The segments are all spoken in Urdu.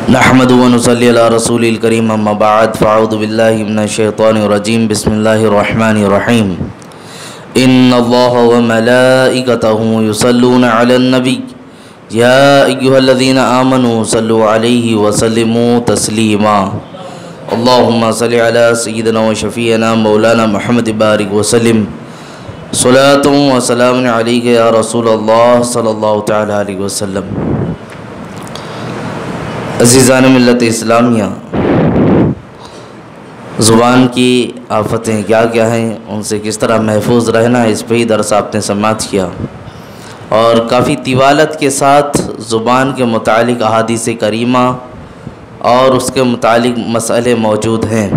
نحمد و نصلی علی رسول الکریم اما بعد فاعوذ باللہ من الشیطان الرجیم بسم اللہ الرحمن الرحیم ان اللہ و ملائکتہ یصلون علی النبی یا ایہا الذین آمنوا صلوا علیہ وسلموا تسلیما اللہم صلی علی سیدنا و شفیعنا مولانا محمد بارک وسلم صلاة و سلام علیک یا رسول اللہ صلی اللہ تعالی علیہ وسلم۔ عزیزان ملت اسلامیہ، زبان کی آفتیں کیا کیا ہیں، ان سے کس طرح محفوظ رہنا ہے، اس پہ ہی درس آپ نے سماعت کیا اور کافی طوالت کے ساتھ زبان کے متعلق احادیث کریمہ اور اس کے متعلق مسئلے موجود ہیں۔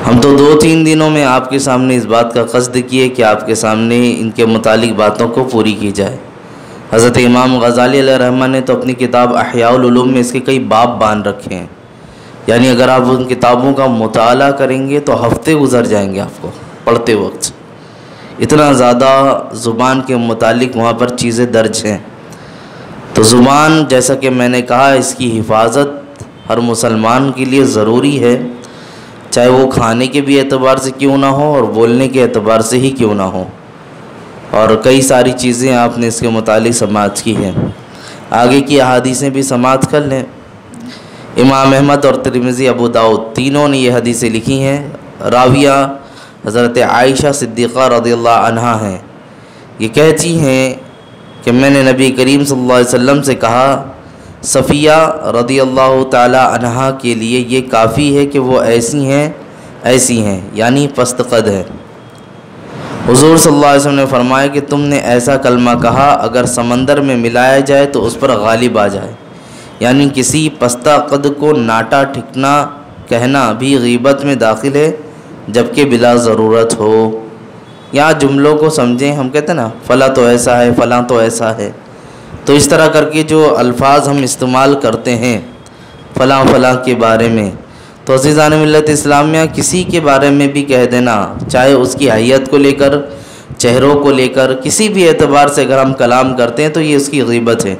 ہم تو 2-3 دنوں میں آپ کے سامنے اس بات کا قصد کیے کہ آپ کے سامنے ان کے متعلق باتوں کو پوری کی جائے۔ حضرت امام غزالی علیہ الرحمہ نے تو اپنی کتاب احیاء العلوم میں اس کے کئی باب باندھ رکھے ہیں، یعنی اگر آپ ان کتابوں کا مطالعہ کریں گے تو ہفتے گزر جائیں گے آپ کو پڑھتے وقت، اتنا زیادہ زبان کے متعلق وہاں پر چیزیں درج ہیں۔ تو زبان، جیسا کہ میں نے کہا، اس کی حفاظت ہر مسلمان کے لیے ضروری ہے، چاہے وہ کھانے کے بھی اعتبار سے کیوں نہ ہو اور بولنے کے اعتبار سے ہی کیوں نہ ہو، اور کئی ساری چیزیں آپ نے اس کے متعلق سماعت کی ہیں۔ آگے کی احادیثیں بھی سماعت کر لیں۔ امام احمد اور ترمذی، ابو داؤد، تینوں نے یہ حدیثیں لکھی ہیں۔ راویہ حضرت عائشہ صدیقہ رضی اللہ عنہا ہیں۔ یہ کہتی ہیں کہ میں نے نبی کریم صلی اللہ علیہ وسلم سے کہا، صفیہ رضی اللہ تعالی عنہا کے لیے یہ کافی ہے کہ وہ ایسی ہیں یعنی پست قد ہیں۔ حضور صلی اللہ علیہ وسلم نے فرمایا کہ تم نے ایسا کلمہ کہا اگر سمندر میں ملایا جائے تو اس پر غالب آ جائے، یعنی کسی پستہ قد کو ناٹا ٹھکنا کہنا بھی غیبت میں داخل ہے جبکہ بلا ضرورت ہو۔ یہاں جملوں کو سمجھیں، ہم کہتے ہیں نا فلاں تو ایسا ہے، فلاں تو ایسا ہے، تو اس طرح کر کے جو الفاظ ہم استعمال کرتے ہیں فلاں فلاں کے بارے میں، تو عزیزان ملت اسلامیہ کسی کے بارے میں بھی کہہ دینا، چاہے اس کی حیت کو لے کر، چہروں کو لے کر، کسی بھی اعتبار سے اگر ہم کلام کرتے ہیں تو یہ اس کی غیبت ہے۔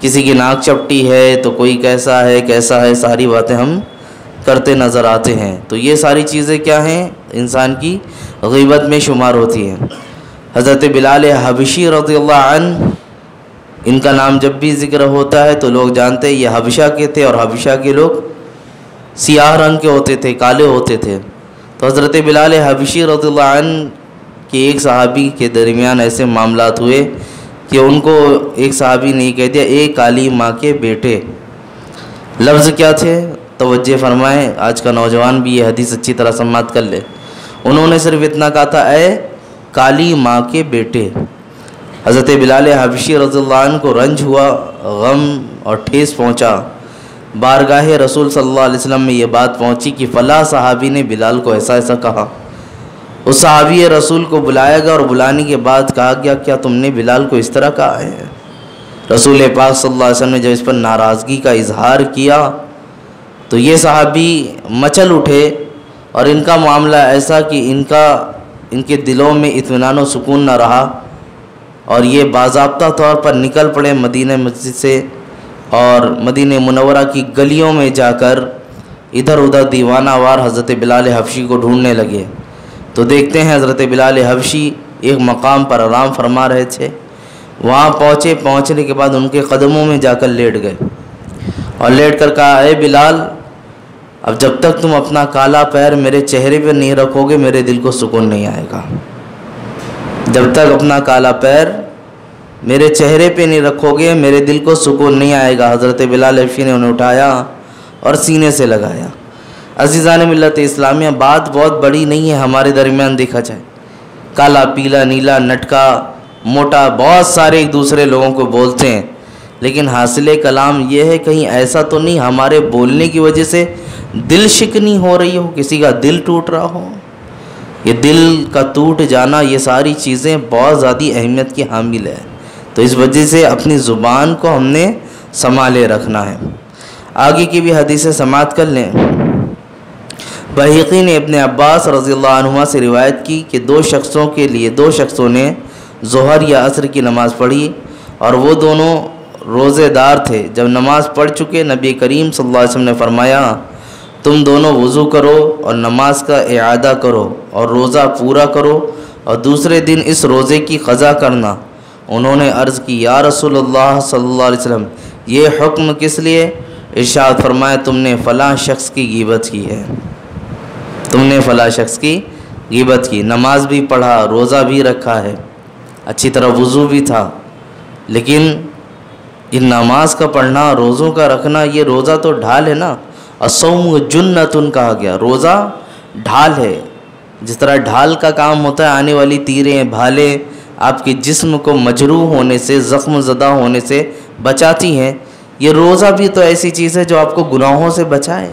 کسی کی ناک چپٹی ہے تو کوئی کیسا ہے، ساری باتیں ہم کرتے نظر آتے ہیں، تو یہ ساری چیزیں کیا ہیں، انسان کی غیبت میں شمار ہوتی ہیں۔ حضرت بلال حبشی رضی اللہ عنہ، ان کا نام جب بھی ذکر ہوتا ہے تو لوگ جانتے ہیں یہ حبشہ کے تھے، اور حبشہ کے لوگ سیاہ رنگ کے ہوتے تھے، کالے ہوتے تھے۔ تو حضرت بلال حبشی رضی اللہ عنہ کے ایک صحابی کے درمیان ایسے معاملات ہوئے کہ ان کو ایک صحابی نے کہہ دیا، اے کالی ماں کے بیٹے۔ لفظ کیا تھے توجہ فرمائیں، آج کا نوجوان بھی یہ حدیث اچھی طرح سماعت کر لے۔ انہوں نے صرف اتنا کہا تھا، اے کالی ماں کے بیٹے۔ حضرت بلال حبشی رضی اللہ عنہ کو رنج ہوا، غم اور ٹھیس پہنچا۔ بارگاہ رسول صلی اللہ علیہ وسلم میں یہ بات پہنچی کہ فلاں صحابی نے بلال کو ایسا کہا۔ اس صحابی رسول کو بلایا گیا اور بلانے کے بعد کہا گیا، کیا تم نے بلال کو اس طرح کہا ہے؟ رسول پاک صلی اللہ علیہ وسلم نے جب اس پر ناراضگی کا اظہار کیا تو یہ صحابی مچل اٹھے، اور ان کا معاملہ ایسا کہ ان کے دلوں میں اطمینان و سکون نہ رہا، اور یہ باضابطہ طور پر نکل پڑے مدینہ مسجد سے اور مدینہ منورہ کی گلیوں میں جا کر ادھر ادھر دیوانہ وار حضرت بلال حبشی کو ڈھونڈنے لگے۔ تو دیکھتے ہیں حضرت بلال حبشی ایک مقام پر آرام فرما رہے تھے، وہاں پہنچنے کے بعد ان کے قدموں میں جا کر لیٹ گئے اور لیٹ کر کہا، اے بلال، اب جب تک تم اپنا کالا پیر میرے چہرے پہ نہیں رکھو گے میرے دل کو سکون نہیں آئے گا۔ جب تک اپنا کالا پیر میرے چہرے پہ نہیں رکھو گے میرے دل کو سکون نہیں آئے گا۔ حضرت بلال حبشی نے انہیں اٹھایا اور سینے سے لگایا۔ عزیزان ملت اسلامیہ، بات بہت بڑی نہیں ہے، ہمارے درمیان دیکھا جائے کالا، پیلا، نیلا، نٹکا، موٹا، بہت سارے ایک دوسرے لوگوں کو بولتے ہیں، لیکن حاصل کلام یہ ہے کہیں ایسا تو نہیں ہمارے بولنے کی وجہ سے دل شکنی ہو رہی ہو، کسی کا دل ٹوٹ رہا ہو۔ یہ دل کا ٹوٹ جانا، یہ ساری چیزیں بہت زیادہ اہمیت کی حامل ہے، تو اس وجہ سے اپنی زبان کو ہم نے سنبھالے رکھنا ہے۔ آگے کی بھی حدیثیں سماعت کر لیں۔ بحیقی نے ابن عباس رضی اللہ عنہما سے روایت کی کہ دو شخصوں نے ظہر یا عصر کی نماز پڑھی، اور وہ دونوں روزے دار تھے، جب نماز پڑھ چکے نبی کریم صلی اللہ علیہ وسلم نے فرمایا تم دونوں وضو کرو اور نماز کا اعادہ کرو اور روزہ پورا کرو اور دوسرے دن اس روزے کی قضا کرنا۔ انہوں نے عرض کی یا رسول اللہ صلی اللہ علیہ وسلم یہ حکم کس لیے؟ ارشاد فرمایا تم نے فلاں شخص کی غیبت کی ہے، تم نے فلاں شخص کی غیبت کی، نماز بھی پڑھا، روزہ بھی رکھا ہے، اچھی طرح وضو بھی تھا، لیکن یہ نماز کا پڑھنا، روزوں کا رکھنا، یہ روزہ تو ڈھال ہے نا۔ الصوم جنتن کہا گیا، روزہ ڈھال ہے۔ جس طرح ڈھال کا کام ہوتا ہے آنے والی تیریں بھالیں آپ کے جسم کو مجروح ہونے سے، زخم زدہ ہونے سے بچاتی ہیں، یہ روزہ بھی تو ایسی چیز ہے جو آپ کو گناہوں سے بچائے۔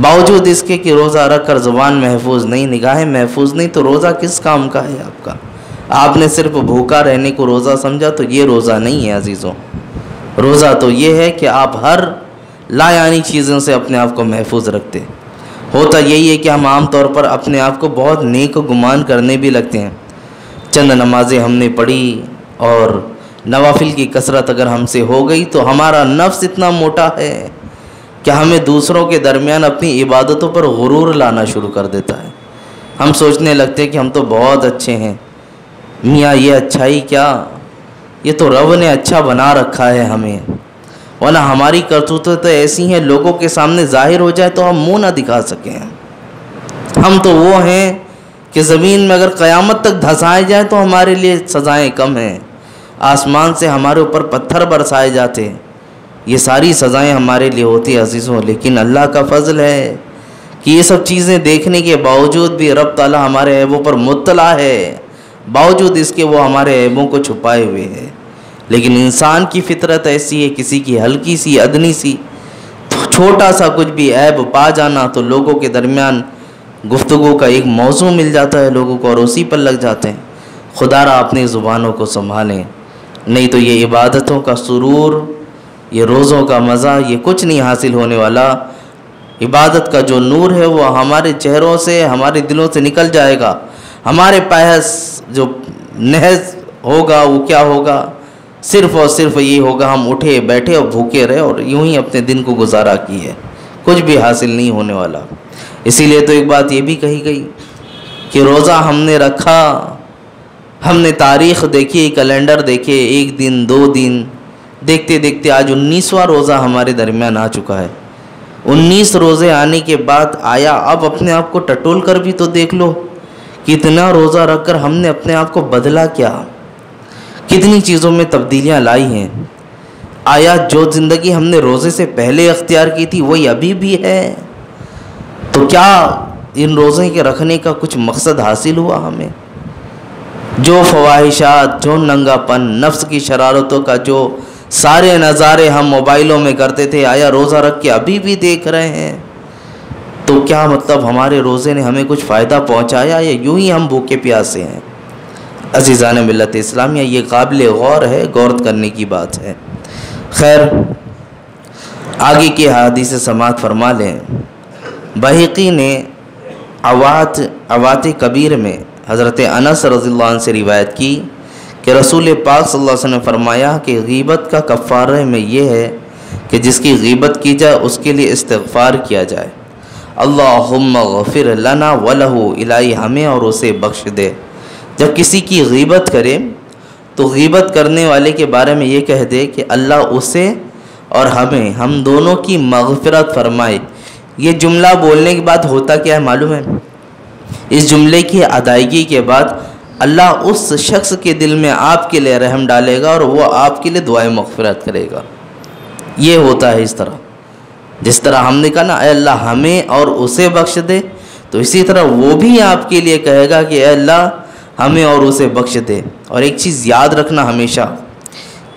باوجود اس کے کہ روزہ رکھ کر زبان محفوظ نہیں، نگاہیں محفوظ نہیں، تو روزہ کس کام کا ہے آپ کا؟ آپ نے صرف بھوکا رہنے کو روزہ سمجھا، تو یہ روزہ نہیں ہے عزیزوں۔ روزہ تو یہ ہے کہ آپ ہر لا یعنی چیزوں سے اپنے آپ کو محفوظ رکھتے۔ ہوتا یہی ہے کہ ہم عام طور پر اپنے آپ کو بہت نیک گمان کرنے بھی لگتے ہیں۔ چند نمازیں ہم نے پڑھی اور نوافل کی کثرت اگر ہم سے ہو گئی تو ہمارا نفس اتنا موٹا ہے کہ ہمیں دوسروں کے درمیان اپنی عبادتوں پر غرور لانا شروع کر دیتا ہے۔ ہم سوچنے لگتے ہیں کہ ہم تو بہت اچھے ہیں، میاں یہ اچھائی کیا، یہ تو رب نے اچھا بنا رکھا ہے ہمیں، ورنہ ہماری کرتوتیں تو ایسی ہیں لوگوں کے سامنے ظاہر ہو جائے تو ہم منہ نہ دکھا سکیں۔ ہم تو وہ ہیں کہ زمین میں اگر قیامت تک دھسائے جائیں تو ہمارے لیے سزائیں کم ہیں، آسمان سے ہمارے اوپر پتھر برسائے جاتے، یہ ساری سزائیں ہمارے لیے ہوتی ہیں عزیزوں۔ لیکن اللہ کا فضل ہے کہ یہ سب چیزیں دیکھنے کے باوجود بھی رب تعالیٰ ہمارے عیبوں پر مطلع ہے، باوجود اس کے وہ ہمارے عیبوں کو چھپائے ہوئے ہے۔ لیکن انسان کی فطرت ایسی ہے، کسی کی ہلکی سی ادنی سی چھوٹا سا کچھ بھی عیب پا جانا تو لوگوں کے درمیان گفتگو کا ایک موضوع مل جاتا ہے لوگوں کو، اور اسی پر لگ جاتے ہیں۔ خدا را اپنی زبانوں کو سنبھالیں، نہیں تو یہ عبادتوں کا سرور، یہ روزوں کا مزہ، یہ کچھ نہیں حاصل ہونے والا۔ عبادت کا جو نور ہے وہ ہمارے چہروں سے، ہمارے دلوں سے نکل جائے گا۔ ہمارے پاس جو نہض ہوگا وہ کیا ہوگا؟ صرف اور صرف یہ ہوگا ہم اٹھے بیٹھے اور بھوکے رہے اور یوں ہی اپنے دن کو گزارا کیے، کچھ بھی حاصل نہیں ہونے والا۔ اسی لیے تو ایک بات یہ بھی کہی گئی کہ روزہ ہم نے رکھا، ہم نے تاریخ دیکھی، کیلنڈر دیکھے، ایک دن 2 دن دیکھتے دیکھتے آج 19واں روزہ ہمارے درمیان آ چکا ہے۔ 19 روزے آنے کے بعد آیا اب اپنے آپ کو ٹٹول کر بھی تو دیکھ لو، کتنا روزہ رکھ کر ہم نے اپنے آپ کو بدلا کیا، کتنی چیزوں میں تبدیلیاں لائی ہیں۔ آیا جو زندگی ہم نے روزے سے پہلے اختیار کی تھی وہی ابھی بھی ہے؟ تو کیا ان روزے کے رکھنے کا کچھ مقصد حاصل ہوا ہمیں؟ جو فواہشات، جو ننگا پن، نفس کی شرارتوں کا جو سارے نظارے ہم موبائلوں میں کرتے تھے، آیا روزہ رکھ کے ابھی بھی دیکھ رہے ہیں؟ تو کیا مطلب ہمارے روزے نے ہمیں کچھ فائدہ پہنچایا یا یوں ہی ہم بھوکے پیاسے ہیں؟ عزیزان ملت اسلامیہ، یہ قابل غور ہے، غور کرنے کی بات ہے۔ خیر، آگے کی حدیث سماعت فرما لیں۔ بہقی نے عوات کبیر میں حضرت انس رضی اللہ عنہ سے روایت کی کہ رسول پاک صلی اللہ علیہ وسلم نے فرمایا کہ غیبت کا کفارہ میں یہ ہے کہ جس کی غیبت کی جائے اس کے لیے استغفار کیا جائے، اللہم اغفر لنا ولہ، الہی ہمیں اور اسے بخش دے۔ جب کسی کی غیبت کرے تو غیبت کرنے والے کے بارے میں یہ کہہ دے کہ اللہ اسے اور ہمیں، ہم دونوں کی مغفرت فرمائے۔ یہ جملہ بولنے کے بعد ہوتا کیا ہے معلوم ہے؟ اس جملے کی ادائیگی کے بعد اللہ اس شخص کے دل میں آپ کے لیے رحم ڈالے گا اور وہ آپ کے لیے دعائیں مغفرت کرے گا۔ یہ ہوتا ہے اس طرح، جس طرح ہم نے کہا نا اے اللہ ہمیں اور اسے بخش دے، تو اسی طرح وہ بھی آپ کے لیے کہے گا کہ اے اللہ ہمیں اور اسے بخش دے۔ اور ایک چیز یاد رکھنا ہمیشہ،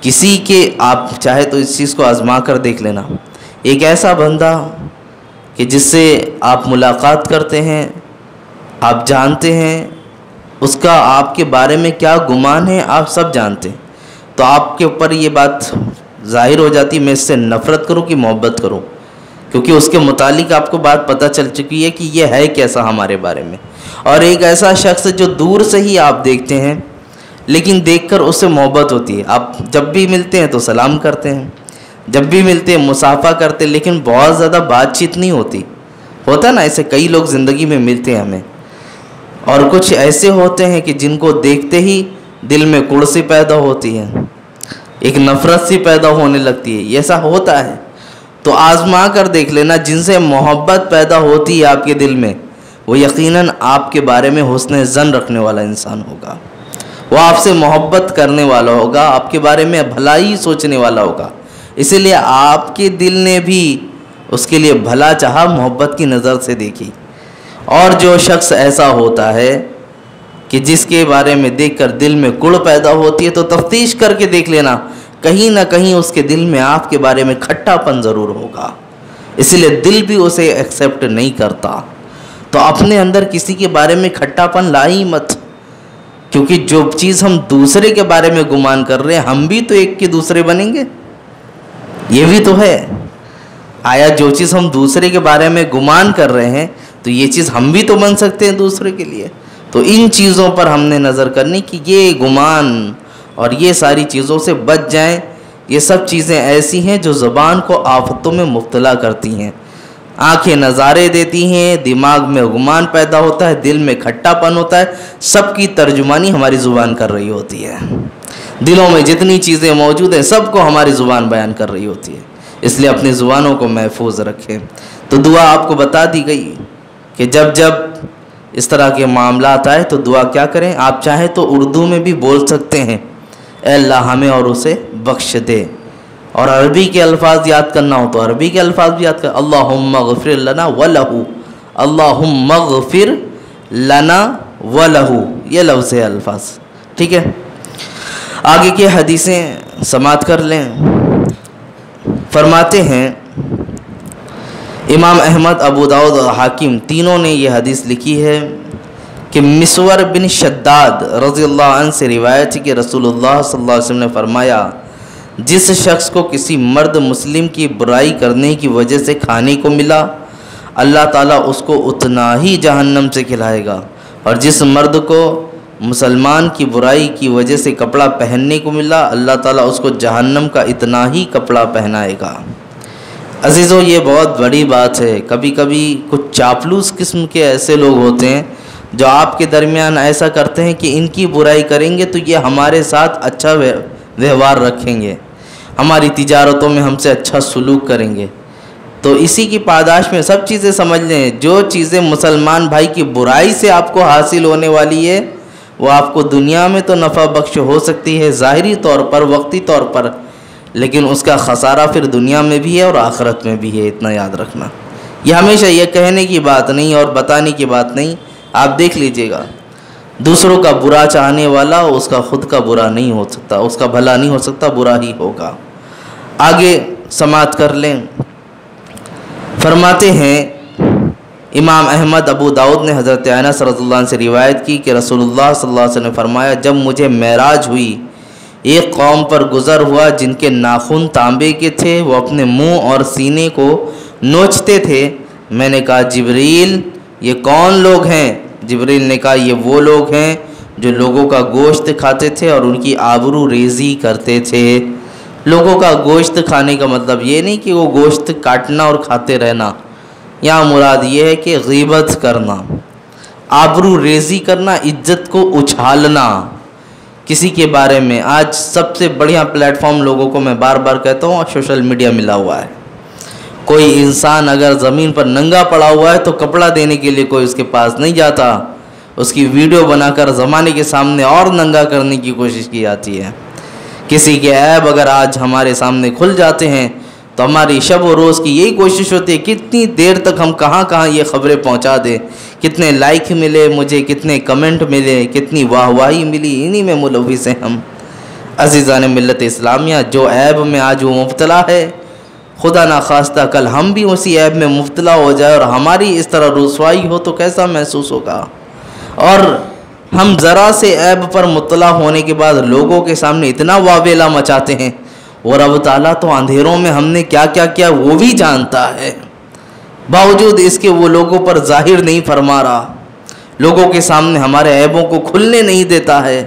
کسی کے، آپ چاہے تو اس چیز کو آزما کر دیکھ لینا، ایک ایسا بندہ کہ جس سے آپ ملاقات کرتے ہیں، آپ جانتے ہیں اس کا آپ کے بارے میں کیا گمان ہے، آپ سب جانتے ہیں، تو آپ کے اوپر یہ بات ظاہر ہو جاتی میں اس سے نفرت کروں کہ محبت کروں، کیونکہ اس کے متعلق آپ کو بات پتہ چل چکی ہے کہ یہ ہے کیسا ہمارے بارے میں۔ اور ایک ایسا شخص جو دور سے ہی آپ دیکھتے ہیں لیکن دیکھ کر اس سے محبت ہوتی ہے. آپ جب بھی ملتے ہیں تو سلام کرتے ہیں, جب بھی ملتے ہیں مصافحہ کرتے ہیں, لیکن بہت زیادہ بات چیت نہیں ہوتی. ہوتا نا ایسے کئی لوگ زندگی میں ملتے ہیں ہمیں, اور کچھ ایسے ہوتے ہیں کہ جن کو دیکھتے ہی دل میں کڑ سی پیدا ہوتی ہے, ایک نفرت سی پیدا ہونے لگتی ہے. یہ ایسا ہوتا ہے. تو آزما کر دیکھ لینا, جن سے محبت پیدا ہوتی ہے آپ کے دل میں, وہ یقیناً آپ کے بارے میں حسن ظن رکھنے والا انسان ہوگا, وہ آپ سے محبت کرنے والا ہوگا, آپ کے بارے میں بھلائی سوچنے والا ہوگا. اسی لیے آپ کے دل نے بھی اس کے لیے بھلا چاہا, محبت کی نظر سے دیکھی. اور جو شخص ایسا ہوتا ہے کہ جس کے بارے میں دیکھ کر دل میں کڑ پیدا ہوتی ہے, تو تفتیش کر کے دیکھ لینا, کہیں نہ کہیں اس کے دل میں آپ کے بارے میں کھٹا پن ضرور ہوگا. اسی لیے دل بھی اسے ایکسیپٹ نہیں کرتا. تو اپنے اندر کسی کے بارے میں کھٹا پن لائی مت, کیونکہ جو چیز ہم دوسرے کے بارے میں گمان کر رہے ہیں, ہم بھی تو ایک کے دوسرے بنیں گے. یہ بھی تو ہے. آیا جو چیز ہم دوسرے کے بارے میں گمان کر رہے ہیں, تو یہ چیز ہم بھی تو بن سکتے ہیں دوسرے کے لیے. تو ان چیزوں پر ہم نے نظر کرنی کہ یہ گمان اور یہ ساری چیزوں سے بچ جائیں. یہ سب چیزیں ایسی ہیں جو زبان کو آفتوں میں مبتلا کرتی ہیں. آنکھیں نظارے دیتی ہیں, دماغ میں گمان پیدا ہوتا ہے, دل میں کھٹا پن ہوتا ہے. سب کی ترجمانی ہماری زبان کر رہی ہوتی ہے. دلوں میں جتنی چیزیں موجود ہیں سب کو ہماری زبان بیان کر رہی ہوتی ہے. اس لیے اپنی زبانوں کو محفوظ رکھیں. تو دعا آپ کو بتا دی گئی کہ جب جب اس طرح کے معاملات آئے تو دعا کیا کریں. آپ چاہیں تو اردو میں بھی بول سکتے ہیں, اے اللہ ہمیں اور اسے بخش دے. اور عربی کے الفاظ یاد کرنا ہو تو عربی کے الفاظ بھی یاد کر, اللہم اغفر لنا ولہو, اللہم اغفر لنا ولہو, یہ لفظ ہے الفاظ. ٹھیک ہے, آگے کی حدیثیں سماعت کر لیں. فرماتے ہیں امام احمد, ابو داؤد اور حاکم تینوں نے یہ حدیث لکھی ہے کہ مسور بن شداد رضی اللہ عنہ سے روایت ہے کہ رسول اللہ صلی اللہ علیہ وسلم نے فرمایا, جس شخص کو کسی مرد مسلم کی برائی کرنے کی وجہ سے کھانے کو ملا, اللہ تعالیٰ اس کو اتنا ہی جہنم سے کھلائے گا. اور جس مرد کو مسلمان کی برائی کی وجہ سے کپڑا پہننے کو ملا, اللہ تعالیٰ اس کو جہنم کا اتنا ہی کپڑا پہنائے گا. عزیزو, یہ بہت بڑی بات ہے. کبھی کبھی کچھ چاپلوس قسم کے ایسے لوگ ہوتے ہیں جو آپ کے درمیان ایسا کرتے ہیں کہ ان کی برائی کریں گے تو یہ ہمارے ساتھ اچھا ویوہار رکھیں گے, ہماری تجارتوں میں ہم سے اچھا سلوک کریں گے. تو اسی کی پاداش میں سب چیزیں سمجھ لیں. جو چیزیں مسلمان بھائی کی برائی سے آپ کو حاصل ہونے والی ہے, وہ آپ کو دنیا میں تو نفع بخش ہو سکتی ہے ظاہری طور پر, وقتی طور پر, لیکن اس کا خسارہ پھر دنیا میں بھی ہے اور آخرت میں بھی ہے. اتنا یاد رکھنا. یہ ہمیشہ یہ کہنے کی بات نہیں اور بتانے کی بات نہیں. آپ دیکھ لیجئے گا, دوسروں کا برا چاہنے والا اس کا خود کا برا نہیں ہو سکتا, اس کا بھلا نہیں ہو سکتا, برا ہی ہوگا. آگے سماعت کر لیں. فرماتے ہیں امام احمد, ابو داؤد نے حضرت انس رضی اللہ عنہ سے روایت کی کہ رسول اللہ صلی اللہ علیہ وسلم نے فرمایا, جب مجھے معراج ہوئی, ایک قوم پر گزر ہوا جن کے ناخن تانبے کے تھے, وہ اپنے منہ اور سینے کو نوچتے تھے. میں نے کہا, جبریل یہ کون لوگ ہیں؟ جبریل نے کہا, یہ وہ لوگ ہیں جو لوگوں کا گوشت کھاتے تھے اور ان کی آبرو ریزی کرتے تھے. لوگوں کا گوشت کھانے کا مطلب یہ نہیں کہ وہ گوشت کاٹنا اور کھاتے رہنا. یہاں مراد یہ ہے کہ غیبت کرنا, آبرو ریزی کرنا, عزت کو اچھالنا کسی کے بارے میں. آج سب سے بڑھیا پلیٹ فارم لوگوں کو میں بار بار کہتا ہوں, سوشل میڈیا ملا ہوا ہے. کوئی انسان اگر زمین پر ننگا پڑا ہوا ہے تو کپڑا دینے کے لیے کوئی اس کے پاس نہیں جاتا, اس کی ویڈیو بنا کر زمانے کے سامنے اور ننگا کرنے کی کوشش کی جاتی ہے. کسی کے عیب اگر آج ہمارے سامنے کھل جاتے ہیں تو ہماری شب و روز کی یہی کوشش ہوتی ہے کتنی دیر تک ہم کہاں کہاں یہ خبریں پہنچا دیں, کتنے لائک ملے مجھے, کتنے کمنٹ ملے, کتنی واہ واہی ملی, انہی میں ملوث ہیں ہم. عزیزان ملت اسلامیہ, جو عیب میں آج وہ مبتلا ہے, خدا نخواستہ کل ہم بھی اسی عیب میں مبتلا ہو جائے اور ہماری اس طرح رسوائی ہو تو کیسا محسوس ہوگا. اور ہم ذرا سے عیب پر مطلع ہونے کے بعد لوگوں کے سامنے اتنا واویلا مچاتے ہیں, اور رب تعالیٰ تو اندھیروں میں ہم نے کیا کیا کیا وہ بھی جانتا ہے, باوجود اس کے وہ لوگوں پر ظاہر نہیں فرما رہا, لوگوں کے سامنے ہمارے عیبوں کو کھلنے نہیں دیتا ہے.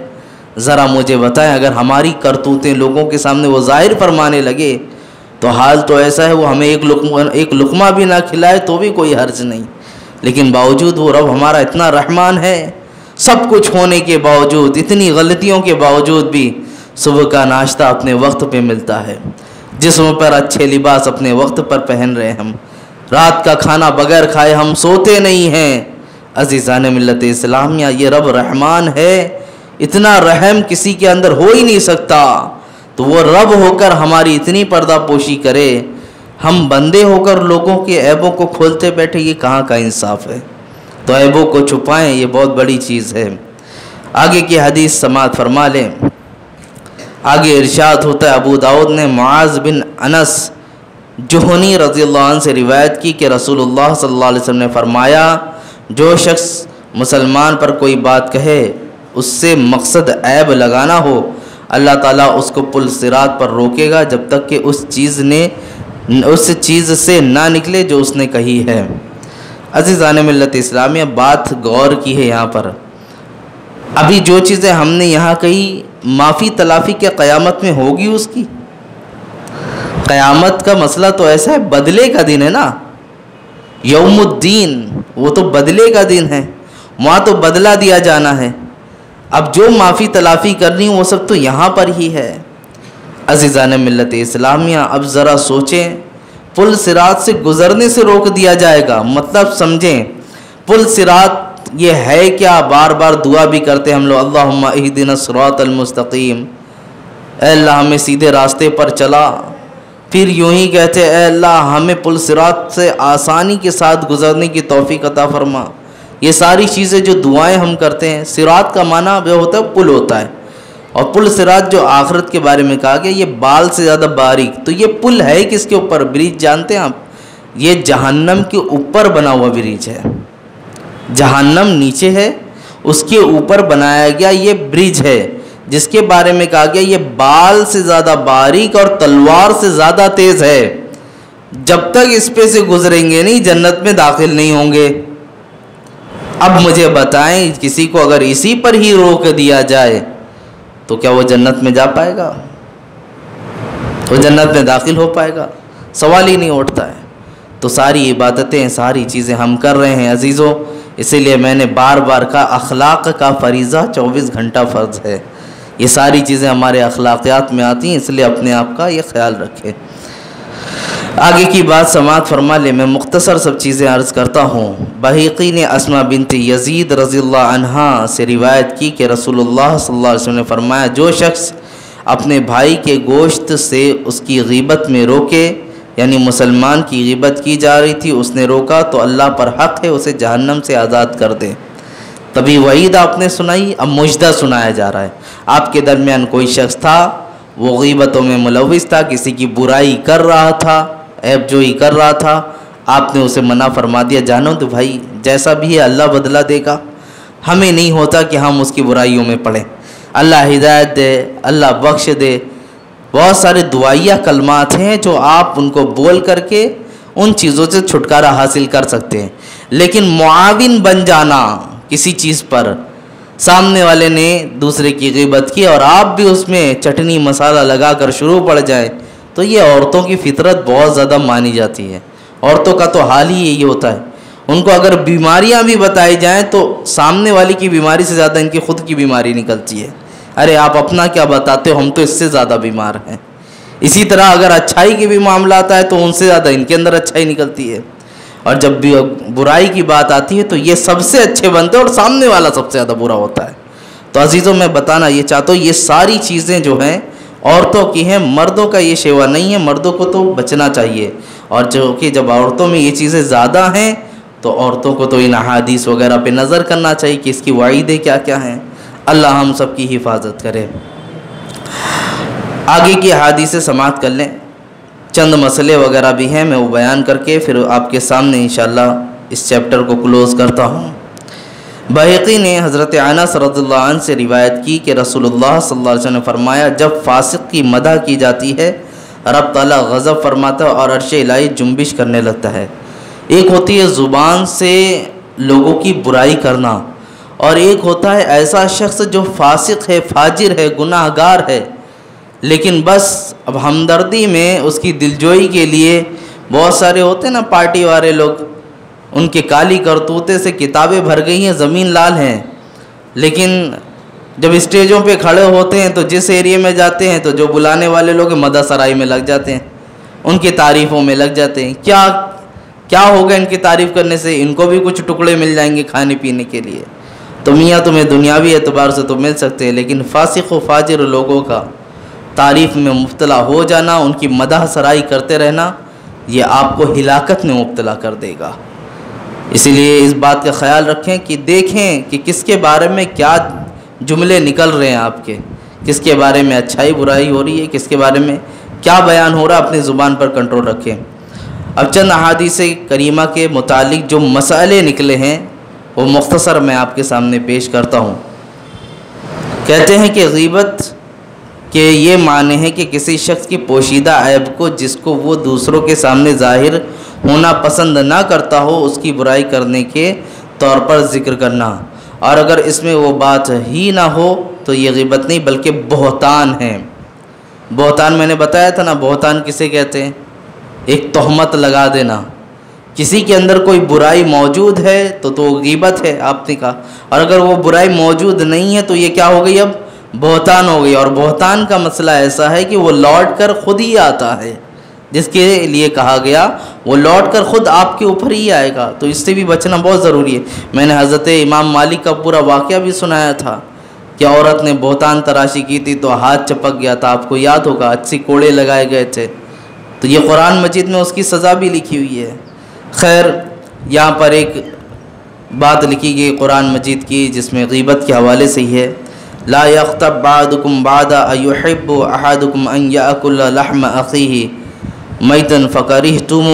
ذرا مجھے بتائیں اگر ہماری کرتوتیں لوگوں کے سامنے وہ ظاہر فرمانے لگے تو حال تو ایسا ہے وہ ہمیں ایک لقمہ بھی نہ کھلائے تو بھی کوئی حرج نہیں، لیکن باوجود وہ رب ہمارا اتنا رحمان ہے، سب کچھ ہونے کے باوجود، اتنی غلطیوں کے باوجود بھی صبح کا ناشتہ اپنے وقت پہ ملتا ہے، جسم پر اچھے لباس اپنے وقت پر پہن رہے ہم، رات کا کھانا بغیر کھائے ہم سوتے نہیں ہیں۔ عزیزان ملت اسلامیہ، یہ رب رحمان ہے، اتنا رحم کسی کے اندر ہو ہی نہیں سکتا، تو وہ رب ہو کر ہماری اتنی پردہ پوشی کرے، ہم بندے ہو کر لوگوں کے عیبوں کو کھولتے بیٹھے، یہ کہاں کا انصاف ہے؟ تو عیبوں کو چھپائیں، یہ بہت بڑی چیز ہے۔ آگے کی حدیث سماعت فرما لیں۔ آگے ارشاد ہوتا ہے، ابو داؤد نے معاذ بن انس جہنی رضی اللہ عنہ سے روایت کی کہ رسول اللہ صلی اللہ علیہ وسلم نے فرمایا، جو شخص مسلمان پر کوئی بات کہے اس سے مقصد عیب لگانا ہو، اللہ تعالیٰ اس کو پل صراط پر روکے گا جب تک کہ اس چیز سے نہ نکلے جو اس نے کہی ہے۔ عزیزان ملت اسلامیہ، بات غور کی ہے یہاں پر، ابھی جو چیزیں ہم نے یہاں کہی معافی تلافی کیا قیامت میں ہوگی؟ اس کی قیامت کا مسئلہ تو ایسا ہے، بدلے کا دن ہے نا، یوم الدین، وہ تو بدلے کا دن ہے، وہاں تو بدلہ دیا جانا ہے۔ اب جو معافی تلافی کرنی وہ سب تو یہاں پر ہی ہے۔ عزیزان ملت اسلامیہ، اب ذرا سوچیں، پل صراط سے گزرنے سے روک دیا جائے گا، مطلب سمجھیں، پل صراط یہ ہے کیا؟ بار بار دعا بھی کرتے ہم لوگ، اللہم اہدنا الصراط المستقیم، اے اللہ ہمیں سیدھے راستے پر چلا، پھر یوں ہی کہتے اے اللہ ہمیں پل صراط سے آسانی کے ساتھ گزرنے کی توفیق عطا فرما۔ یہ ساری چیزیں جو دعائیں ہم کرتے ہیں، صراط کا معنی وہ ہوتا ہے پل ہوتا ہے، اور پل صراط جو آخرت کے بارے میں کہا گیا یہ بال سے زیادہ باریک، تو یہ پل ہے کس کے اوپر؟ برج جانتے ہیں آپ؟ یہ جہنم کے اوپر بنا ہوا برج ہے، جہنم نیچے ہے، اس کے اوپر بنایا گیا یہ برج ہے، جس کے بارے میں کہا گیا یہ بال سے زیادہ باریک اور تلوار سے زیادہ تیز ہے، جب تک اس پہ سے گزریں گے نہیں جنت میں داخل نہیں ہوں گے۔ اب مجھے بتائیں، کسی کو اگر اسی پر ہی روک دیا جائے تو کیا وہ جنت میں جا پائے گا؟ وہ جنت میں داخل ہو پائے گا؟ سوال ہی نہیں اٹھتا ہے۔ تو ساری عبادتیں، ساری چیزیں ہم کر رہے ہیں عزیزوں، اسی لیے میں نے بار بار کہا اخلاق کا فریضہ 24 گھنٹہ فرض ہے، یہ ساری چیزیں ہمارے اخلاقیات میں آتی ہیں، اس لیے اپنے آپ کا یہ خیال رکھیں۔ آگے کی بات سماعت فرما لے، میں مختصر سب چیزیں عرض کرتا ہوں۔ بحیقی نے اسماء بنت یزید رضی اللہ عنہا سے روایت کی کہ رسول اللہ صلی اللہ علیہ وسلم نے فرمایا، جو شخص اپنے بھائی کے گوشت سے اس کی غیبت میں روکے، یعنی مسلمان کی غیبت کی جا رہی تھی، اس نے روکا تو اللہ پر حق ہے اسے جہنم سے آزاد کر دے۔ تبھی وعید آپ نے سنائی، اب مجدہ سنایا جا رہا ہے۔ آپ کے درمیان کوئی شخص تھا، وہ غیبتوں میں ملوث تھا، کسی کی برائی کر رہا تھا، عیب جوئی کر رہا تھا، آپ نے اسے منع فرما دیا، جانو تو بھائی جیسا بھی ہے اللہ بدلہ دے گا، ہمیں نہیں ہوتا کہ ہم اس کی برائیوں میں پڑیں، اللہ ہدایت دے، اللہ بخش دے۔ بہت سارے دعائیہ کلمات ہیں جو آپ ان کو بول کر کے ان چیزوں سے چھٹکارا حاصل کر سکتے ہیں، لیکن معاون بن جانا کسی چیز پر، سامنے والے نے دوسرے کی غیبت کی اور آپ بھی اس میں چٹنی مسالہ لگا کر شروع پڑ جائے، تو یہ عورتوں کی فطرت بہت زیادہ مانی جاتی ہے۔ عورتوں کا تو حال ہی یہی ہوتا ہے، ان کو اگر بیماریاں بھی بتائی جائیں تو سامنے والی کی بیماری سے زیادہ ان کی خود کی بیماری نکلتی ہے، ارے آپ اپنا کیا بتاتے ہو، ہم تو اس سے زیادہ بیمار ہیں۔ اسی طرح اگر اچھائی کے بھی معاملات آئے تو ان سے زیادہ ان کے اندر اچھائی نکلتی ہے، اور جب بھی برائی کی بات آتی ہے تو یہ سب سے اچھے بنتے ہیں اور سامنے والا سب سے زیادہ برا ہوتا ہے۔ تو عزیزوں میں بتانا یہ چاہتا ہوں، یہ ساری چیزیں جو ہیں عورتوں کی ہیں، مردوں کا یہ شیوا نہیں ہے، مردوں کو تو بچنا چاہیے، اور جو کہ جب عورتوں میں یہ چیزیں زیادہ ہیں تو عورتوں کو تو ان احادیث وغیرہ پہ نظر کرنا چاہیے کہ اس کی وعیدیں کیا کیا ہیں۔ اللہ ہم سب کی حفاظت کرے۔ آگے کی احادیث سماعت کر لیں، چند مسئلے وغیرہ بھی ہیں، میں وہ بیان کر کے پھر آپ کے سامنے انشاءاللہ اس چیپٹر کو کلوز کرتا ہوں۔ بحیقی نے حضرت انس رضی اللہ عنہ سے روایت کی کہ رسول اللہ صلی اللہ علیہ وسلم نے فرمایا، جب فاسق کی مدح کی جاتی ہے رب تعالیٰ غضب فرماتا ہے اور عرش الہی جنبش کرنے لگتا ہے۔ ایک ہوتی ہے زبان سے لوگوں کی برائی کرنا، اور ایک ہوتا ہے ایسا شخص جو فاسق ہے، فاجر ہے، گناہ گار ہے، لیکن بس اب ہمدردی میں اس کی دلجوئی کے لیے بہت سارے ہوتے ہیں نا پارٹی والے لوگ، ان کے کالی کرتوتے سے کتابیں بھر گئی ہیں، زمین لال ہیں، لیکن جب اسٹیجوں پہ کھڑے ہوتے ہیں تو جس ایریے میں جاتے ہیں تو جو بلانے والے لوگ مدح سرائی میں لگ جاتے ہیں، ان کی تعریفوں میں لگ جاتے ہیں۔ کیا ہوگا ان کی تعریف کرنے سے؟ ان کو بھی کچھ ٹکڑے مل جائیں گے کھانے پینے کے لیے، تو میاں تمہیں دنیاوی اعتبار سے تو مل سکتے ہیں، لیکن فاسق و فاجر لوگوں کا تعریف میں مبتلا ہو جانا، ان کی مدح سرائی کرتے رہنا، یہ آپ کو ہلاکت میں مبتلا کر دے گا۔ اسی لیے اس بات کا خیال رکھیں کہ دیکھیں کہ کس کے بارے میں کیا جملے نکل رہے ہیں آپ کے، کس کے بارے میں اچھائی برائی ہو رہی ہے، کس کے بارے میں کیا بیان ہو رہا ہے، اپنی زبان پر کنٹرول رکھیں۔ اب چند احادیث کریمہ کے متعلق جو مسئلے نکلے ہیں وہ مختصر میں آپ کے سامنے پیش کرتا ہوں۔ کہتے ہیں کہ غیبت کے یہ معنی ہے کہ کسی شخص کی پوشیدہ عیب کو جس کو وہ دوسروں کے سامنے ظاہر ہونا پسند نہ کرتا ہو اس کی برائی کرنے کے طور پر ذکر کرنا، اور اگر اس میں وہ بات ہی نہ ہو تو یہ غیبت نہیں بلکہ بہتان ہے۔ بہتان میں نے بتایا تھا نا، بہتان کسے کہتے ہیں؟ ایک تہمت لگا دینا، کسی کے اندر کوئی برائی موجود ہے تو غیبت ہے آپ نے کہا، اور اگر وہ برائی موجود نہیں ہے تو یہ کیا ہو گئی؟ اب بہتان ہو گئی۔ اور بہتان کا مسئلہ ایسا ہے کہ وہ لوٹ کر خود ہی آتا ہے، جس کے لیے کہا گیا وہ لوٹ کر خود آپ کے اوپر ہی آئے گا، تو اس سے بھی بچنا بہت ضروری ہے۔ میں نے حضرت امام مالک کا پورا واقعہ بھی سنایا تھا کہ عورت نے بہتان تراشی کی تھی تو ہاتھ چپک گیا تھا، آپ کو یاد ہوگا، 80 کوڑے لگائے گئے تھے، تو یہ قرآن مجید میں اس کی سزا بھی لکھی ہوئی ہے۔ خیر، یہاں پر ایک بات لکھی گئی قرآن مجید کی جس میں غیبت کے حوالے سے ہی ہے، لا یغتب بعضکم بعضا ایحب احدکم ان یاکل لحم اخیہ میتا فکرہتم،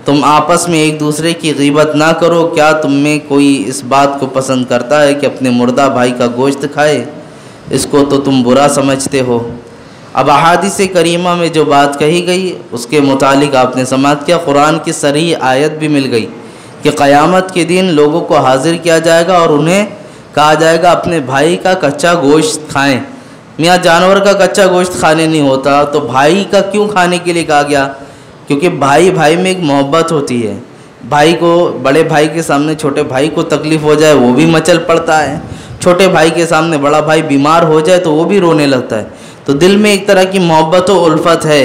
تم آپس میں ایک دوسرے کی غیبت نہ کرو، کیا تم میں کوئی اس بات کو پسند کرتا ہے کہ اپنے مردہ بھائی کا گوشت کھائے؟ اس کو تو تم برا سمجھتے ہو۔ اب احادیث کریمہ میں جو بات کہی گئی اس کے متعلق آپ نے سماعت کیا، قرآن کی صریح آیت بھی مل گئی کہ قیامت کے دن لوگوں کو حاضر کیا جائے گا اور انہیں کہا جائے گا اپنے بھائی کا کچا گوشت کھائیں۔ میاں جانور کا کچا گوشت کھانے نہیں ہوتا تو بھائی کا کیوں کھانے کے لیے کہا گیا؟ کیونکہ بھائی بھائی میں ایک محبت ہوتی ہے، بھائی کو بڑے بھائی کے سامنے چھوٹے بھائی کو تکلیف ہو جائے وہ بھی مچل پڑتا ہے، چھوٹے بھائی کے سامنے بڑا بھائی بیمار ہو جائے تو وہ بھی رونے لگتا ہے، تو دل میں ایک طرح کی محبت و الفت ہے۔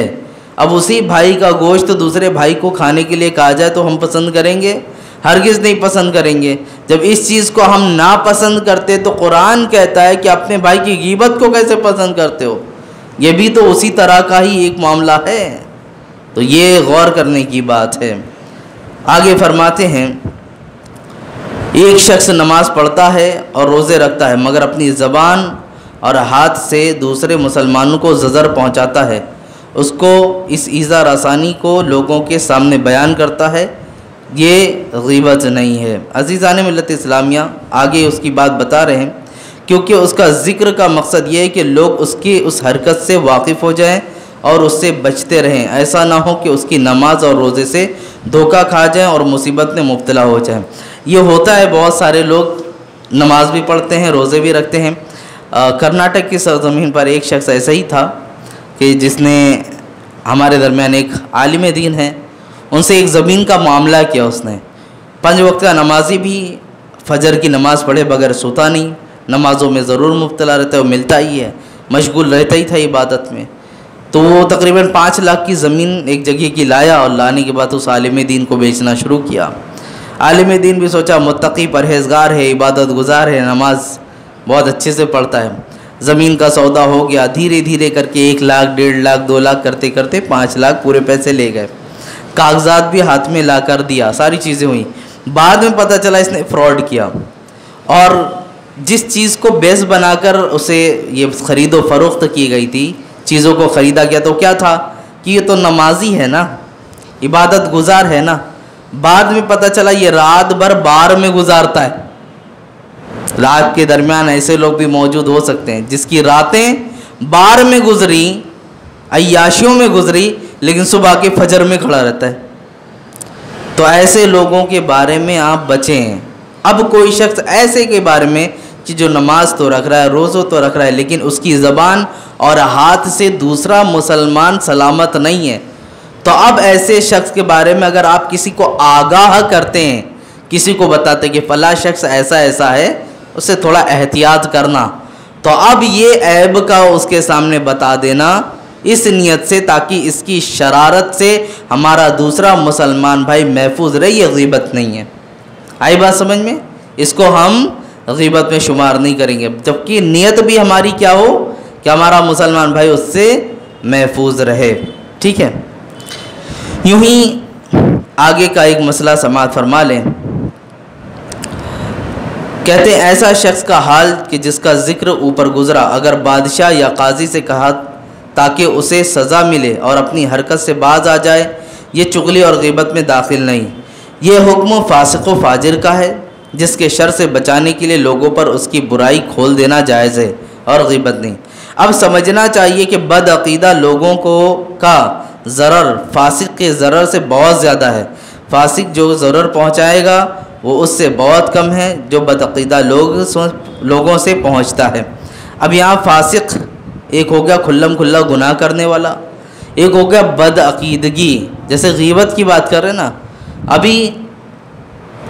اب اسی بھائی کا گوشت دوسرے بھائی کو کھانے کے لیے کہا جائے تو ہم پسند کریں گے؟ ہرگز نہیں پسند کریں گے۔ جب اس چیز کو ہم ناپسند کرتے تو قرآن کہتا ہے کہ اپنے بھائی کی غیبت کو کیسے پسند کرتے ہو؟ یہ بھی تو اسی طرح کا ہی ایک معاملہ ہے، تو یہ غور کرنے کی بات ہے۔ آگے فرماتے ہیں، ایک شخص نماز پڑھتا ہے اور روزے رکھتا ہے مگر اپنی زبان اور ہاتھ سے دوسرے مسلمانوں کو ضرر پہنچاتا ہے، اس کو اس ایذا رسانی کو لوگوں کے سامنے بیان کرتا ہے، یہ غیبت نہیں ہے۔ عزیزان ملت اسلامیہ، آگے اس کی بات بتا رہے ہیں کیونکہ اس کا ذکر کا مقصد یہ ہے کہ لوگ اس کی اس حرکت سے واقف ہو جائیں اور اس سے بچتے رہیں، ایسا نہ ہو کہ اس کی نماز اور روزے سے دھوکہ کھا جائیں اور مصیبت میں مبتلا ہو جائیں۔ یہ ہوتا ہے، بہت سارے لوگ نماز بھی پڑھتے ہیں، روزے بھی رکھتے ہیں۔ کرناٹک کی سرزمین پر ایک شخص ایسا ہی تھا کہ جس نے ہمارے درمیان ایک عالم دین ہے، ان سے ایک زمین کا معاملہ کیا۔ اس نے 5 وقت کا نمازی بھی، فجر کی نماز پڑھے بغیر سوتا نہیں، نمازوں میں ضرور مبتلا رہتا ہے، وہ ملتا ہی ہے، مشغول رہتا ہی تھا عبادت میں۔ تو وہ تقریباً 5 لاکھ کی زمین ایک جگہ کی لایا اور لانے کے بعد اس عالم دین کو بیچنا شروع کیا۔ عالم دین بھی سوچا متقی پرہیزگار ہے، عبادت گزار ہے، نماز بہت اچھے سے پڑھتا ہے، زمین کا سودا ہو گیا، دھیرے دھیرے کر کے 1 لاکھ 1.5 لاکھ 2 لاکھ کرتے کرتے 5 لاکھ پورے پیسے لے گئے، کاغذات بھی ہاتھ میں لا کر دیا، ساری چیزیں ہوئیں۔ بعد میں پتہ چلا اس نے فراڈ کیا، اور جس چیز کو بیس بنا کر اسے یہ خرید و فروخت کی گئی تھی، چیزوں کو خریدا گیا تو کیا تھا کہ یہ تو نمازی ہے نا، عبادت گزار ہے نا۔ بعد میں پتہ چلا یہ رات بھر بار میں گزارتا ہے۔ رات کے درمیان ایسے لوگ بھی موجود ہو سکتے ہیں جس کی راتیں بار میں گزری، عیاشیوں میں گزری، لیکن صبح کے فجر میں کھڑا رہتا ہے۔ تو ایسے لوگوں کے بارے میں آپ بچیں، اب کوئی شخص ایسے کے بارے میں کہ جو نماز تو رکھ رہا ہے، روزہ تو رکھ رہا ہے، لیکن اس کی زبان اور ہاتھ سے دوسرا مسلمان سلامت نہیں ہے، تو اب ایسے شخص کے بارے میں اگر آپ کسی کو آگاہ کرتے ہیں، کسی کو بتاتے کہ فلاں شخص ایسا ایسا ہے، اس سے تھوڑا احتیاط کرنا، تو اب یہ عیب کا اس کے سامنے بتا دینا اس نیت سے تاکہ اس کی شرارت سے ہمارا دوسرا مسلمان بھائی محفوظ رہے، یہ غیبت نہیں ہے۔ آئی بات سمجھ میں؟ اس کو ہم غیبت میں شمار نہیں کریں گے، جبکہ نیت بھی ہماری کیا ہو کہ ہمارا مسلمان بھائی اس سے محفوظ رہے، ٹھیک ہے۔ یوں ہی آگے کا ایک مسئلہ سماعت فرما لیں۔ کہتے ہیں ایسا شخص کا حال کہ جس کا ذکر اوپر گزرا، اگر بادشاہ یا قاضی سے کہا تاکہ اسے سزا ملے اور اپنی حرکت سے باز آ جائے، یہ چغلی اور غیبت میں داخل نہیں۔ یہ حکم فاسق و فاجر کا ہے جس کے شر سے بچانے کے لیے لوگوں پر اس کی برائی کھول دینا جائز ہے اور غیبت نہیں۔ اب سمجھنا چاہیے کہ بد عقیدہ لوگوں کا ضرر فاسق کے ضرر سے بہت زیادہ ہے۔ فاسق جو ضرر پہنچائے گا وہ اس سے بہت کم ہے جو بد عقیدہ لوگوں سے پہنچتا ہے۔ اب یہاں فاسق ایک ہو گیا کھلم کھلا گناہ کرنے والا، ایک ہو گیا بد عقیدگی، جیسے غیبت کی بات کر رہے ہیں نا۔ ابھی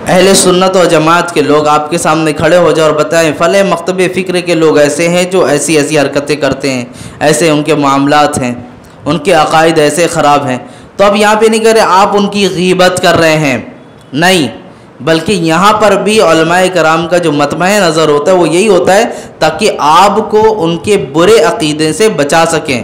اہل سنت و جماعت کے لوگ آپ کے سامنے کھڑے ہو جائے اور بتائیں فلاں مکتب فکر کے لوگ ایسے ہیں جو ایسی ایسی حرکتیں کرتے ہیں، ایسے ان کے معاملات ہیں، ان کے عقائد ایسے خراب ہیں، تو اب یہاں پہ نہیں کہہ رہے آپ ان کی غیبت کر رہے ہیں، نہیں، بلکہ یہاں پر بھی علماء کرام کا جو مطمع نظر ہوتا ہے وہ یہی ہوتا ہے تاکہ آپ کو ان کے برے عقیدے سے بچا سکیں۔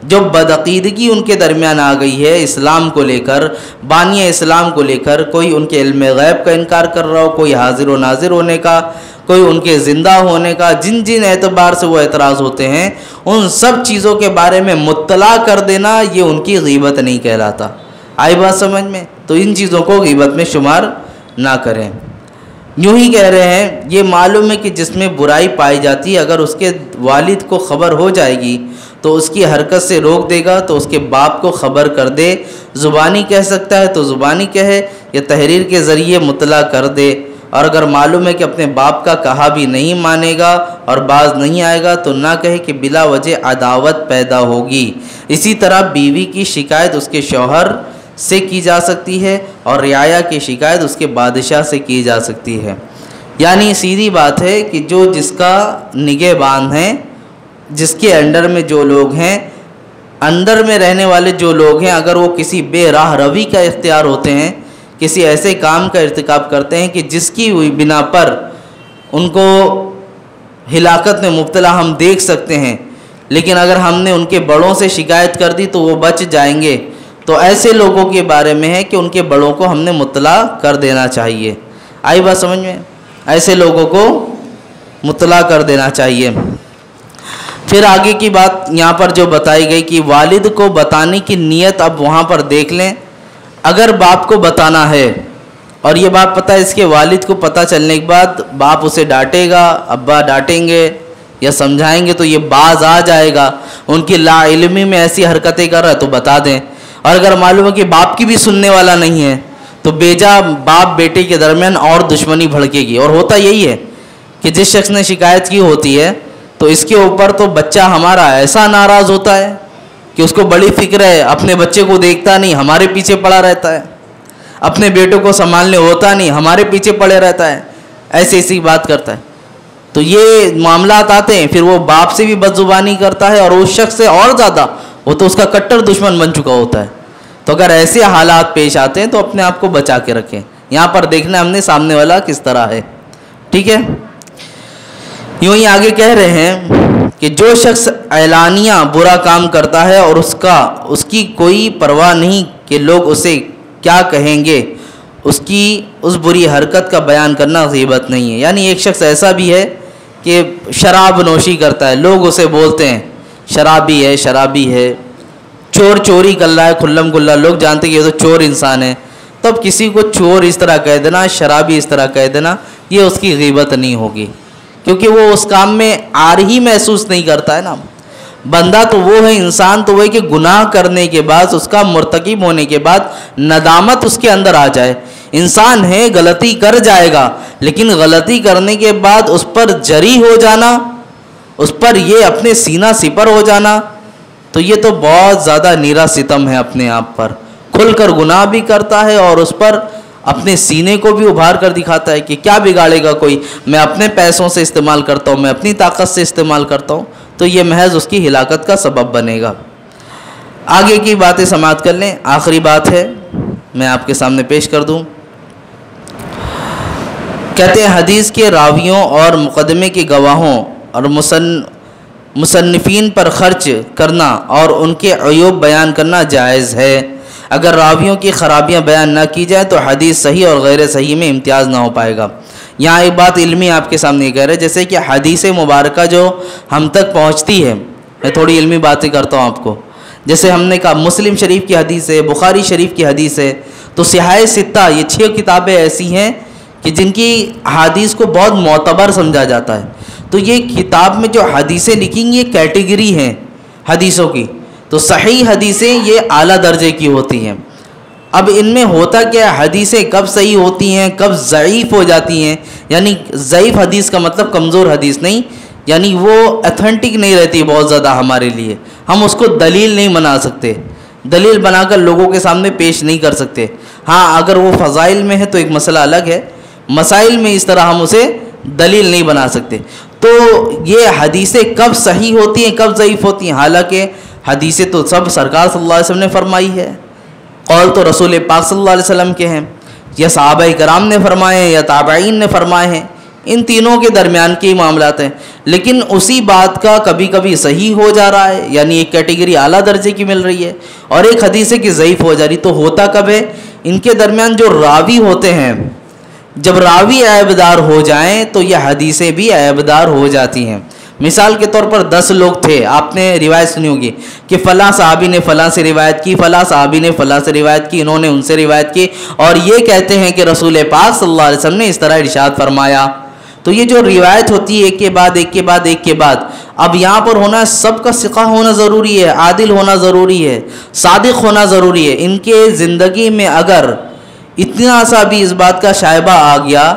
جو بدعقیدگی ان کے درمیان آ گئی ہے اسلام کو لے کر، بانی اسلام کو لے کر، کوئی ان کے علم غیب کا انکار کر رہا ہو، کوئی حاضر و ناظر ہونے کا، کوئی ان کے زندہ ہونے کا، جن جن اعتبار سے وہ اعتراض ہوتے ہیں ان سب چیزوں کے بارے میں مطلع کر دینا یہ ان کی غیبت نہیں کہلاتا۔ آئی بات سمجھ میں؟ تو ان چیزوں کو غیبت میں شمار نہ کریں۔ یوں ہی کہہ رہے ہیں یہ معلوم ہے کہ جس میں برائی پائی جاتی ہے اگر اس کے والد کو خبر ہو جائے گی تو اس کی حرکت سے روک دے گا، تو اس کے باپ کو خبر کر دے، زبانی کہہ سکتا ہے تو زبانی کہے یا تحریر کے ذریعے مطلع کر دے، اور اگر معلوم ہے کہ اپنے باپ کا کہا بھی نہیں مانے گا اور باز نہیں آئے گا تو نہ کہے کہ بلا وجہ عداوت پیدا ہوگی۔ اسی طرح بیوی کی شکایت اس کے شوہر سے کی جا سکتی ہے اور رعایا کی شکایت اس کے بادشاہ سے کی جا سکتی ہے۔ یعنی سیدھی بات ہے کہ جو جس کا نگہبان ہے، جس کے انڈر میں جو لوگ ہیں، اندر میں رہنے والے جو لوگ ہیں، اگر وہ کسی بے راہ روی کا اختیار ہوتے ہیں، کسی ایسے کام کا ارتکاب کرتے ہیں کہ جس کی ہوئی بنا پر ان کو ہلاکت میں مبتلا ہم دیکھ سکتے ہیں، لیکن اگر ہم نے ان کے بڑوں سے شکایت کر دی تو وہ بچ جائیں گے، تو ایسے لوگوں کے بارے میں ہے کہ ان کے بڑوں کو ہم نے مطلع کر دینا چاہیے۔ آئی بات سمجھ میں؟ ایسے لوگوں کو مطلع کر دینا چاہیے۔ پھر آگے کی بات یہاں پر جو بتائی گئی کہ والد کو بتانے کی نیت، اب وہاں پر دیکھ لیں، اگر باپ کو بتانا ہے اور یہ بات پتہ ہے اس کے والد کو پتہ چلنے کے بعد باپ اسے ڈانٹے گا، ابا ڈانٹیں گے یا سمجھائیں گے تو یہ باز آ جائے گا، ان کی لا علمی میں ایسی حرکتیں کر رہا ہے تو بتا دیں، اور اگر معلوم ہے کہ باپ کی بھی سننے والا نہیں ہے تو بیجا باپ بیٹے کے درمیان اور دشمنی بھڑکے گی۔ اور ہوتا یہی ہے کہ جس شخص نے شکایت کی ہوتی ہے تو اس کے اوپر تو بچہ ہمارا ایسا ناراض ہوتا ہے کہ اس کو بڑی فکر ہے، اپنے بچے کو دیکھتا نہیں، ہمارے پیچھے پڑا رہتا ہے، اپنے بیٹوں کو سنبھالنے ہوتا نہیں، ہمارے پیچھے پڑے رہتا ہے، ایسی بات کرتا ہے۔ تو یہ معاملات آتے ہیں، پھر وہ باپ سے بھی بدزبانی کرتا ہے اور اس شخص سے اور زیادہ، وہ تو اس کا کٹر دشمن بن چکا ہوتا ہے۔ تو اگر ایسے حالات پیش آتے ہیں تو اپنے آپ کو بچا کے رکھیں۔ یہاں پر دیکھنا ہم نے سامنے والا کس طرح ہے، ٹھیک ہے۔ یوں ہی آگے کہہ رہے ہیں کہ جو شخص اعلانیہ برا کام کرتا ہے اور اس کی کوئی پرواہ نہیں کہ لوگ اسے کیا کہیں گے، اس بری حرکت کا بیان کرنا غیبت نہیں ہے۔ یعنی ایک شخص ایسا بھی ہے کہ شراب نوشی کرتا ہے، لوگ اسے بولتے ہیں شرابی ہے، چوری کر رہا ہے کھلم کھلا، لوگ جانتے کہ یہ تو چور انسان ہے، تب کسی کو چور اس طرح کہہ دینا، شرابی اس طرح کہہ دینا، یہ اس کی غیبت نہیں ہوگی، کیونکہ وہ اس کام میں آر ہی محسوس نہیں کرتا ہے نا۔ بندہ تو وہ ہے، انسان تو وہ ہے کہ گناہ کرنے کے بعد، اس کا مرتکب ہونے کے بعد ندامت اس کے اندر آ جائے۔ انسان ہے، غلطی کر جائے گا، لیکن غلطی کرنے کے بعد اس پر جری ہو جانا، اس پر یہ اپنے سینہ سپر ہو جانا، تو یہ تو بہت زیادہ نیرا ستم ہے اپنے آپ پر۔ کھل کر گناہ بھی کرتا ہے اور اس پر اپنے سینے کو بھی ابھار کر دکھاتا ہے کہ کیا بگاڑے گا کوئی، میں اپنے پیسوں سے استعمال کرتا ہوں، میں اپنی طاقت سے استعمال کرتا ہوں، تو یہ محض اس کی ہلاکت کا سبب بنے گا۔ آگے کی باتیں سماعت کر لیں۔ آخری بات ہے، میں آپ کے سامنے پیش کر دوں۔ کہتے ہیں حدیث کے راویوں اور مقدمے کے گواہوں اور مصنفین پر خرچ کرنا اور ان کے عیوب بیان کرنا جائز ہے۔ اگر راویوں کی خرابیاں بیان نہ کی جائیں تو حدیث صحیح اور غیر صحیح میں امتیاز نہ ہو پائے گا۔ یہاں ایک بات علمی آپ کے سامنے کہہ رہے ہیں، جیسے کہ حدیث مبارکہ جو ہم تک پہنچتی ہے، میں تھوڑی علمی باتیں کرتا ہوں آپ کو۔ جیسے ہم نے کہا مسلم شریف کی حدیث ہے، بخاری شریف کی حدیث ہے، تو صحاح ستہ یہ 6 کتابیں ایسی ہیں کہ جن کی حدیث کو بہت معتبر سمجھا جاتا ہے۔ تو یہ کتاب میں جو حدیثیں لکھی ہیں یہ کیٹیگری ہیں حدیثوں کی، تو صحیح حدیثیں یہ اعلیٰ درجے کی ہوتی ہیں۔ اب ان میں ہوتا کیا ہے، حدیثیں کب صحیح ہوتی ہیں، کب ضعیف ہو جاتی ہیں، یعنی ضعیف حدیث کا مطلب کمزور حدیث نہیں، یعنی وہ ایتھنٹک نہیں رہتی بہت زیادہ ہمارے لیے، ہم اس کو دلیل نہیں بنا سکتے، دلیل بنا کر لوگوں کے سامنے پیش نہیں کر سکتے۔ ہاں اگر وہ فضائل میں ہے تو ایک مسئلہ الگ ہے، مسائل میں اس طرح ہم اسے دلیل نہیں بنا سکتے۔ تو یہ حدیثیں کب صحیح ہوتی ہیں کب ضعیف ہوتی ہیں، حالانکہ حدیثیں تو سب سرکار صلی اللہ علیہ وسلم نے فرمائی ہے، قول تو رسول پاک صلی اللہ علیہ وسلم کے ہیں، یا صحابہ کرام نے فرمائے ہیں یا تابعین نے فرمائے ہیں، ان تینوں کے درمیان کے ہی معاملات ہیں۔ لیکن اسی بات کا کبھی کبھی صحیح ہو جا رہا ہے، یعنی ایک کیٹیگری اعلیٰ درجے کی مل رہی ہے، اور ایک حدیث ہے کہ ضعیف ہو جا رہی، تو ہوتا کب ہے، ان کے درمیان جو راوی ہوتے ہیں، جب راوی عیبدار ہو جائیں تو یہ حدیثیں بھی عیبدار ہو جاتی ہیں۔ مثال کے طور پر 10 لوگ تھے، آپ نے روایت سنی ہوگی کہ فلاں صحابی نے فلاں سے روایت کی، فلاں صحابی نے فلاں سے روایت کی، انہوں نے ان سے روایت کی، اور یہ کہتے ہیں کہ رسول پاک صلی اللہ علیہ وسلم نے اس طرح ارشاد فرمایا۔ تو یہ جو روایت ہوتی ہے ایک کے بعد ایک کے بعد ایک کے بعد، اب یہاں پر ہونا سب کا ثقہ ہونا ضروری ہے، عادل ہونا ضروری ہے، صادق ہونا ضروری ہے۔ ان کے زندگی میں اگر اتنا سا بھی اس بات کا شائبہ آ گیا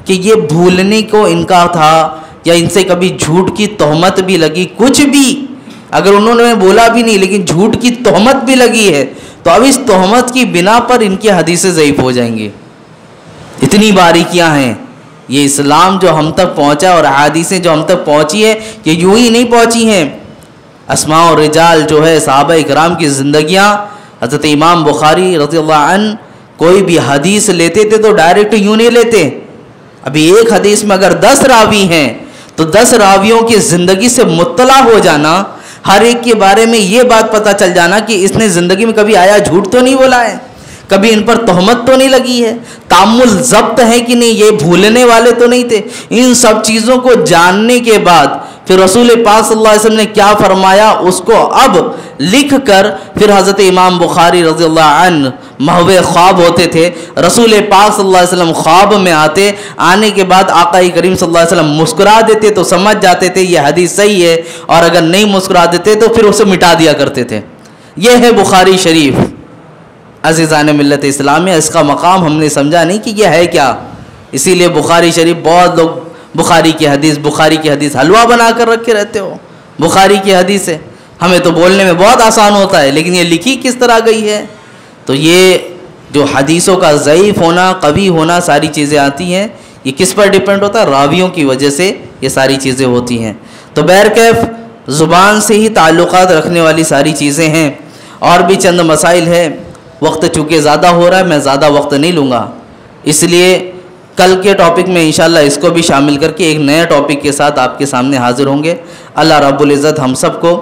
کہ یہ بھولنے کو ان کا تھا، یا ان سے کبھی جھوٹ کی تہمت بھی لگی، کچھ بھی اگر انہوں نے بولا بھی نہیں لیکن جھوٹ کی تہمت بھی لگی ہے، تو اب اس تہمت کی بنا پر ان کی حدیثیں ضعیف ہو جائیں گی۔ اتنی باریکیاں ہیں یہ اسلام جو ہم تک پہنچا، اور حدیثیں جو ہم تک پہنچی ہے یہ یوں ہی نہیں پہنچی ہیں۔ اسماء و رجال جو ہے صحابہ اکرام کی زندگیاں، حضرت امام بخاری رضی اللہ عنہ کوئی بھی حدیث لیتے تھے تو ڈائریکٹ یوں نہیں لیتے، ابھی ایک حدیث میں اگر 10 راوی ہیں تو 10 راویوں کی زندگی سے مطلع ہو جانا، ہر ایک کے بارے میں یہ بات پتہ چل جانا کہ اس نے زندگی میں کبھی آیا جھوٹ تو نہیں بولا ہے، کبھی ان پر تہمت تو نہیں لگی ہے، تامل ضبط ہے کہ نہیں، یہ بھولنے والے تو نہیں تھے۔ ان سب چیزوں کو جاننے کے بعد پھر رسول پاک صلی اللہ علیہ وسلم نے کیا فرمایا اس کو اب لکھ کر پھر حضرت امام بخاری رضی اللہ عنہ محو خواب ہوتے تھے، رسول پاک صلی اللہ علیہ وسلم خواب میں آتے، آنے کے بعد آقا کریم صلی اللہ علیہ وسلم مسکرا دیتے تو سمجھ جاتے تھے یہ حدیث صحیح ہے، اور اگر نہیں مسکرا دیتے تو پھر اسے مٹا دیا کرتے تھے۔ یہ ہے بخاری شریف۔ عزیزان ملت اسلامیہ، اس کا مقام ہم نے سمجھا نہیں کہ یہ ہے کیا، اسی لیے بخاری شریف بہت لوگ بخاری کی حدیث حلوہ بنا کر رکھے رہتے ہو، بخاری کی حدیث ہے، ہمیں تو بولنے میں بہت آسان ہوتا ہے لیکن یہ لکھی کس طرح گئی ہے۔ تو یہ جو حدیثوں کا ضعیف ہونا، قوی ہونا، ساری چیزیں آتی ہیں، یہ کس پر ڈیپینڈ ہوتا ہے، راویوں کی وجہ سے یہ ساری چیزیں ہوتی ہیں۔ تو بہرکیف زبان سے ہی تعلقات رکھنے والی ساری چیزیں ہیں، اور بھی چند مسائل ہیں، وقت چونکہ زیادہ ہو رہا ہے میں زیادہ وقت نہیں لوں گا، اس لیے کل کے ٹاپک میں انشاءاللہ اس کو بھی شامل کر کے ایک نئے ٹاپک کے ساتھ آپ کے سامنے حاضر ہوں گے۔ اللہ رب العزت ہم سب کو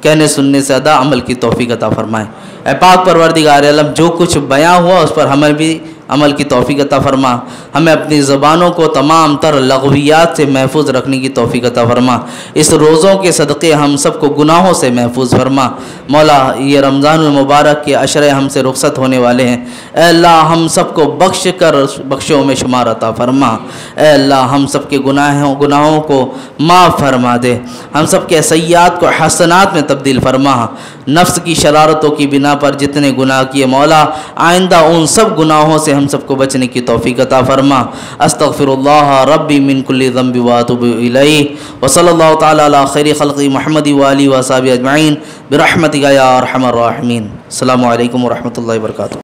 کہنے سننے سے زیادہ عمل کی توفیق عطا فرمائے۔ اے پاک پروردگار عالم، جو کچھ بیان ہوا اس پر ہمیں بھی عمل کی توفیق عطا فرما، ہمیں اپنی زبانوں کو تمام تر لغویات سے محفوظ رکھنے کی توفیق عطا فرما، اس روزوں کے صدقے ہم سب کو گناہوں سے محفوظ فرما۔ مولا یہ رمضان المبارک کے عشرے ہم سے رخصت ہونے والے ہیں، اے اللہ ہم سب کو بخش کر بخشوں میں شمار عطا فرما، اے اللہ ہم سب کے گناہوں کو معاف فرما دے، ہم سب کے سیئات کو حسنات میں تبدیل فرما۔ نفس کی شرارتوں کی بنا پر جتنے گناہ کیے مولا، آئندہ ان سب گناہوں سے ہم ہم سب کو بچنے کی توفیق عطا فرما۔ استغفر اللہ ربی من کل ذنب واتوب الیہ، وصلی اللہ تعالی علی خیر خلق محمد وآلہ وصحبہ اجمعین برحمتک یا ارحم الراحمین۔ السلام علیکم ورحمۃ اللہ وبرکاتہ۔